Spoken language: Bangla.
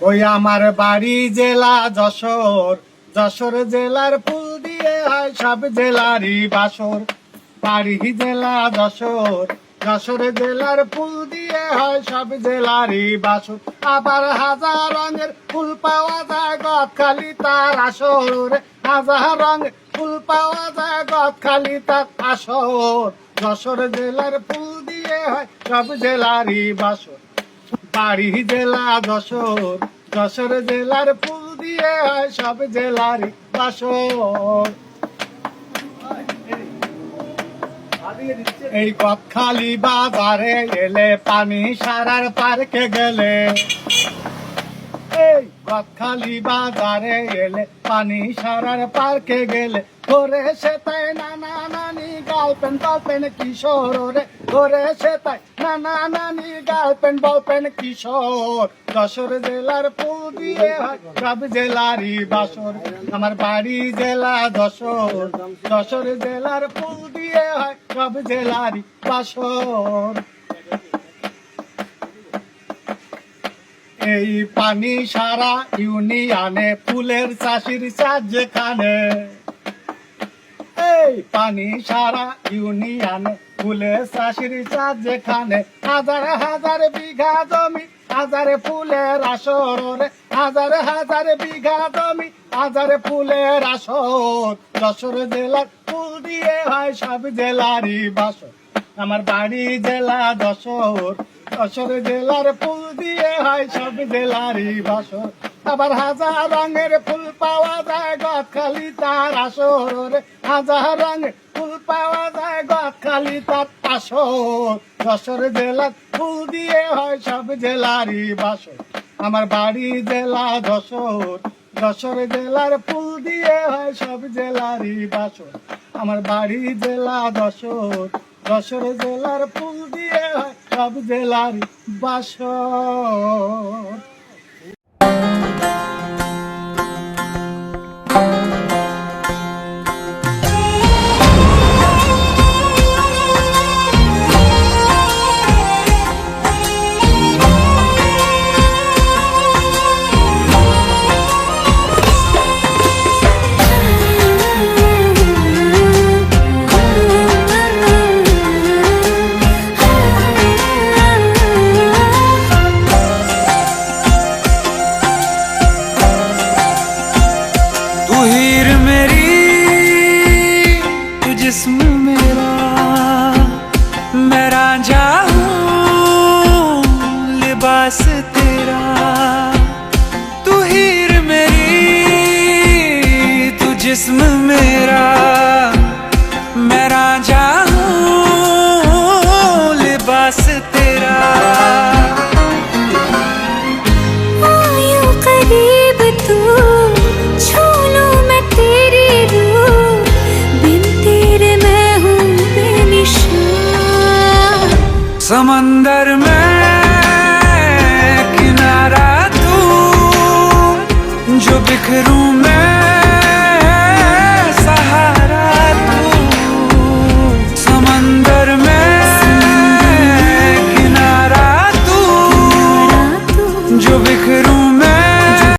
ওই আমার বাড়ি জেলা যশোর, যশোর জেলার ফুল দিয়ে হয় সব জেলারই বাসর। বাড়ি জেলা যশোর, যশোর জেলার ফুল দিয়ে হয় সব জেলারই বাসর। আবার হাজার রঙের ফুল পাওয়া যায় গদখালি তার আসর, হাজার রঙের ফুল পাওয়া যায় গদখালি তার আসর। যশোর জেলার ফুল দিয়ে হয় সব জেলারই বাসর। বাড়ি জেলা যশোর, যশোর জেলার ফুল দিয়ে হয় সব জেলারই বাসর। এই গদখালি বাজারে এলে পানি সারার পার্কে গেলে, এই গদখালি বাজারে এলে পানি সারার পার্কে গেলে ধরে সে তাই নানা নানি গার্লফ্রেন্ড বলপেন কিশোর রে, ধরে সে তাই নানা নানি গার্লফ্রেন্ড বলপেন কিশোর। যশোর জেলার ফুল দিয়ে হয় সব জেলারই বাসর। আমার বাড়ি জেলা যশোর, যশোর জেলার ফুল দিয়ে হয় সব জেলারই বাসর। এই পানি সারা ইউনিয়নে ফুলের চাষির চাষ যেখানে, এই পানি সারা ইউনিয়নে ফুলের চাষির চাষ যেখানে, হাজার হাজার বিঘা জমি হাজারে ফুলের আসর রে, হাজার হাজার বিঘা জমি হাজারে ফুলের আসর। যশোর জেলার ফুল দিয়ে হয় সব জেলারই বাসর। আমার বাড়ি জেলা যশোর, যশোর জেলার ফুল দিয়ে হয় সব জেলারই বাসর। আবার হাজার রঙের ফুল পাওয়া যায় গদখালি তার আসর রে, হাজার রঙের ফুল পাওয়া যায় গদখালি তার আসর। যশোর জেলার ফুল দিয়ে হয় সব জেলারই বাসর। আমার বাড়ি জেলা যশোর, যশোর জেলার ফুল দিয়ে হয় সব জেলারই বাসর। আমার বাড়ি জেলা যশোর, যশোর জেলার ফুল দিয়ে হয় সব জেলারই বাসর। जिस्म मेरा मैं रांझा हूँ लिबास तेरा, तू हीर मेरी तू जिस्म मेरा मैं रांझा हूँ लिबास तेरा। आयो करीब तू छू लूं मैं तेरी रूह, बिन तेरे मैं हूँ बेनिशान। समंदर में किनारा तू जो बिखरूं